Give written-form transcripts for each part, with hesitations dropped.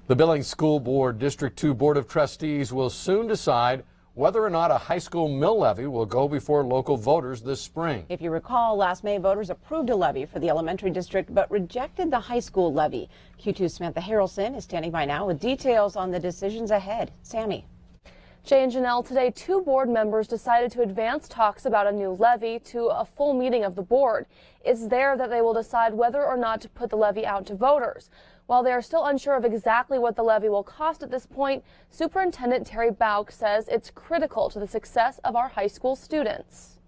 The Billings School Board District 2 Board of Trustees will soon decide whether or not a high school mill levy will go before local voters this spring. If you recall, last May voters approved a levy for the elementary district but rejected the high school levy. Q2's Samantha Harrelson is standing by now with details on the decisions ahead. Sammy. Jay and Janelle, today 2 board members decided to advance talks about a new levy to a full meeting of the board. It's there that they will decide whether or not to put the levy out to voters. While they are still unsure of exactly what the levy will cost at this point, Superintendent Terry Bauk says it's critical to the success of our high school students.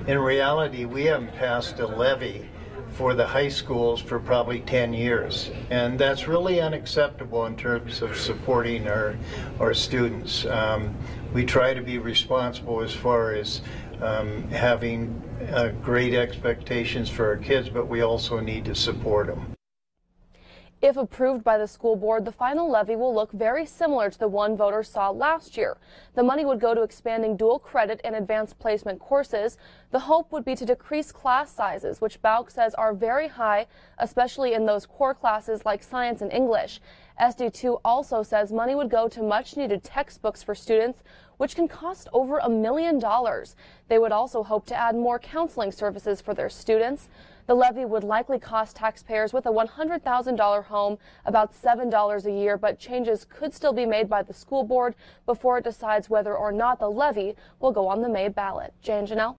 In reality, we haven't passed a levy for the high schools for probably 10 years, and that's really unacceptable in terms of supporting our students. We try to be responsible as far as having great expectations for our kids, but we also need to support them. If approved by the school board, the final levy will look very similar to the one voters saw last year. The money would go to expanding dual credit and advanced placement courses. The hope would be to decrease class sizes, which Bauk says are very high, especially in those core classes like science and English. SD2 also says money would go to much-needed textbooks for students, which can cost over $1 million. They would also hope to add more counseling services for their students. The levy would likely cost taxpayers with a $100,000 home about $7 a year, but changes could still be made by the school board before it decides whether or not the levy will go on the May ballot. Jay and Janelle.